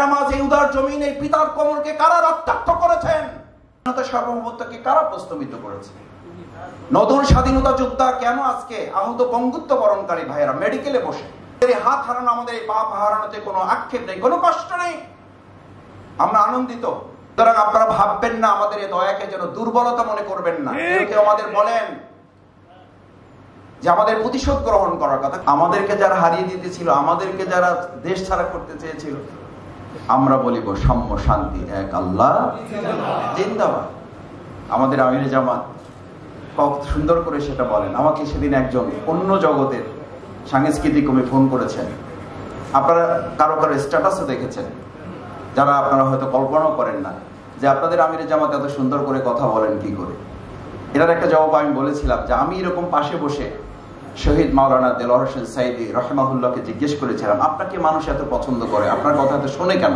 নামাজে উদার জমিনে পিতার কোমরকে কারা রক্তাক্ত করেছেন? সার্বভৌমত্বকে কারা প্রস্তাবিত করেছে? নতুন স্বাধীনতা যোদ্ধা কেন আজকে আহত পঙ্গুত্ব বরণকারী ভাইয়েরা মেডিকেলে বসে? হাত হারানো, আমাদের এই পাপ হারানোতে কোনো আক্ষেপ নেই, কোনো কষ্ট নেই, আমরা আনন্দিত। সুতরাং আপনারা ভাববেন না, আমাদের এই দয়াকে যেন দুর্বলতা মনে করবেন না। কেউ আমাদের বলেন যে আমাদের প্রতিশোধ গ্রহণ করার কথা। আমাদেরকে যারা হারিয়ে দিতেছিল, আমাদেরকে যারা দেশ ছাড়া করতে চেয়েছিল, আমরা বলিব সাম্য শান্তি এক আল্লাহ জিন্দাবাদ। আমাদের আমিরে জামাত কত সুন্দর করে সেটা বলেন। আমাকে সেদিন একজন অন্য জগতের সাংস্কৃতিক কর্মী ফোন করেছেন, আপনারা কারো কারো স্ট্যাটাসও দেখেছেন, যারা আপনারা হয়তো কল্পনাও করেন না যে আপনাদের আমিরে জামাত এত সুন্দর করে কথা বলেন কি করে। এটার একটা জবাব আমি বলেছিলাম যে আমি এরকম পাশে বসে শহীদ মাওলানা দেলোয়ার হোসেন সাইদি রহমাহুল্লাহকে জিজ্ঞেস করেছিলাম, আপনাকে মানুষ এত পছন্দ করে, আপনার কথা এত শোনে কেন?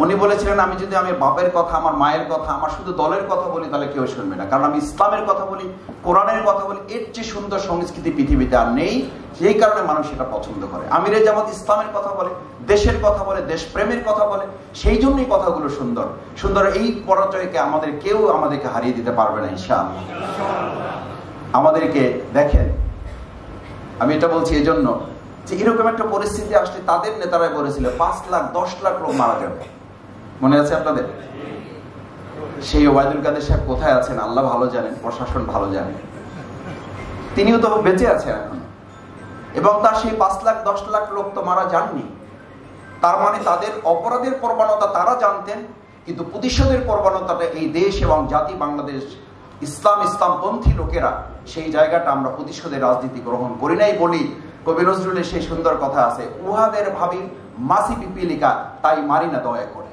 উনি বলেছিলেন, আমি যদি আমার বাপের কথা, আমার মায়ের কথা, আমার শুধু দলের কথা বলি তাহলে কেউ শুনবে না, কারণ আমি ইসলামের কথা বলি, কোরআনের কথা বলি, এর চেয়ে সুন্দর সংস্কৃতি পৃথিবীতে আর নেই, সেই কারণে মানুষ এটা পছন্দ করে। আমিরে জামাত ইসলামের কথা বলে, দেশের কথা বলে, দেশপ্রেমের কথা বলে, সেই জন্যই কথাগুলো সুন্দর সুন্দর। এই পরাজয়কে আমাদেরকে হারিয়ে দিতে পারবে না ইনশাআল্লাহ। আমাদেরকে দেখেন, আমি এটা বলছি এই জন্য যে এরকম একটা পরিস্থিতি আসলে তাদের নেতারাই বলেছিল 5 লাখ 10 লাখ লোক মারা যাবে। মনে আছে আপনাদের? সেই ওবায়দুল কাদের সাহেব কোথায় আছেন আল্লাহ ভালো জানেন, প্রশাসন ভালো জানে, তিনিও তো বেঁচে আছেন এখন, এবং তার সেই 5 লাখ 10 লাখ লোক তো মারা যাননি। তার মানে তাদের অপরাধের প্রবণতা তারা জানতেন, কিন্তু প্রতিশোধের প্রবণতাটা এই দেশ এবং জাতি বাংলাদেশ ইসলামপন্থী লোকেরা, সেই জায়গাটা আমরা প্রতিশোধের রাজনীতি গ্রহণ করি নাই বলি কবি নজরুলের সেই সুন্দর কথা আছে, উহাদের ভাবি মাসি পিপিলিকা, তাই মারি না দয়া করে।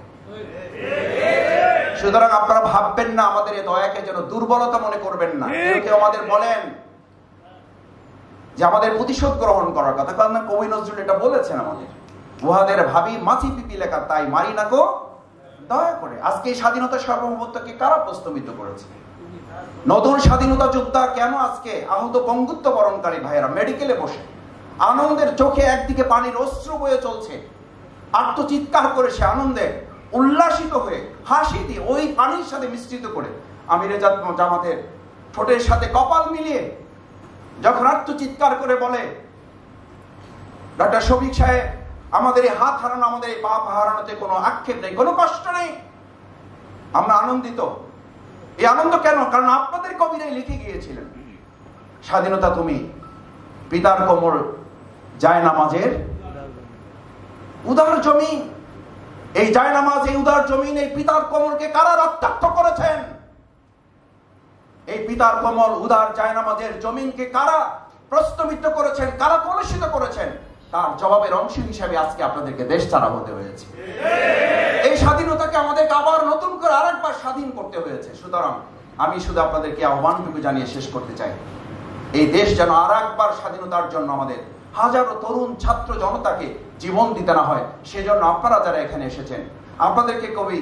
সুতরাং আপনারা ভাববেন না, আমাদের এই দয়াকে যেন দুর্বলতা মনে করবেন না। কেউ আমাদের বলেন যে আমাদের প্রতিশোধ গ্রহণ করার কথা, কারণ কবি নজরুল এটা বলেছেন আমাদের, উহাদের ভাবি মাসি পিপিলিকা, তাই মারি না গো দয়া করে। আজকে এই স্বাধীনতা সার্বভৌমত্বকে কারা প্রস্তাবিত করেছে? নতুন স্বাধীনতা যোদ্ধা কেন আজকে আহত পঙ্গুত্ব বরণকারী ভাইয়েরা মেডিকেলে বসে আনন্দের চোখে একদিকে পানির অশ্রু বয়ে চলছে, আত্মচিৎকার করে সে আনন্দে উল্লাসিত হয়ে হাসি দিয়ে ওই পানির সাথে মিশ্রিত করে আমিরে জামাতের ঠোঁটের সাথে কপাল মিলিয়ে যখন আত্মচিৎকার করে বলে, ডক্টর শফিক সাহেব, আমাদের এই হাত হারানো, আমাদের এই পাপ হারানোতে কোনো আক্ষেপ নেই, কোনো কষ্ট নেই, আমরা আনন্দিত। এই আনন্দ কেন? কারণ আপনাদের কবিরাই লিখে গিয়েছিলেন, স্বাধীনতা তুমি পিতার কোমর জায়নামাজের উদার জমিন। এই জায়নামাজ, এই উদার জমিন, এই পিতার কোমরকে কারা রক্তাক্ত করেছেন? এই পিতার কোমর উদার জায়নামাজের জমিনকে কারা প্রস্তাবিত করেছেন, কারা কলুষিত করেছেন? তার জবাবের অংশ হিসাবে আজকে আপনাদেরকে দেশ ছাড়া হতে হয়েছে। এই স্বাধীনতাকে আমাদেরকে আবার নতুন করে আরেকবার স্বাধীন করতে হয়েছে। সুতরাং আমি শুধু আপনাদেরকে আহ্বানটুকু জানিয়ে শেষ করতে চাই, এই দেশ যেন আরেকবার স্বাধীনতার জন্য আমাদের হাজারো তরুণ ছাত্র জনতাকে জীবন দিতে না হয়, সেজন্য আপনারা যারা এখানে এসেছেন, আপনাদেরকে কবি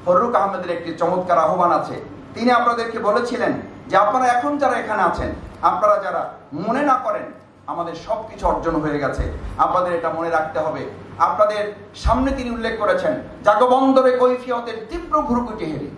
ফররুখ আহমেদের একটি চমৎকার আহ্বান আছে। তিনি আপনাদেরকে বলেছিলেন যে আপনারা এখন যারা এখানে আছেন, আপনারা যারা মনে না করেন আমাদের সবকিছু অর্জন হয়ে গেছে, আপনাদের এটা মনে রাখতে হবে। আপনাদের সামনে তিনি উল্লেখ করেছেন, জাগো বন্দরে কৈফিয়তের তীব্র ভ্রুকুটি হেরি।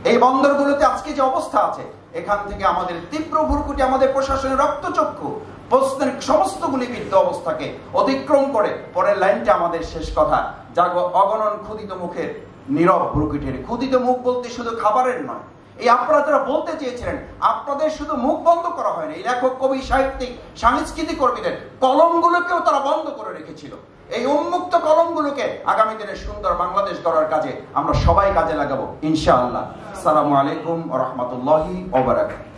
এই বন্দরগুলোতে আজকে যে অবস্থা আছে, এখান থেকে আমাদের তীব্র ভ্রুকুটি, আমাদের প্রশাসনের রক্তচক্ষু প্রশ্নের সমস্ত গুলিবিদ্ধ অবস্থাকে অতিক্রম করে পরের লাইনটা আমাদের শেষ কথা, জাগো অগণন ক্ষুদিত মুখের নীরব ভ্রুকুটি হেরি। ক্ষুদিত মুখ বলতে শুধু খাবারের নয়, এই আপনারা যারা বলতে চেয়েছিলেন, আপনাদের শুধু মুখ বন্ধ করা হয়নি, এই লেখক, কবি, সাহিত্যিক, সাংস্কৃতিক কর্মীদের কলমগুলোকেও তারা বন্ধ করে রেখেছিল। এই উন্মুক্ত কলমগুলোকে আগামী দিনের সুন্দর বাংলাদেশ গড়ার কাজে আমরা সবাই কাজে লাগাবো ইনশাআল্লাহ। আসসালামু আলাইকুম ওয়া রাহমাতুল্লাহি ওয়া বারাকাতুহু।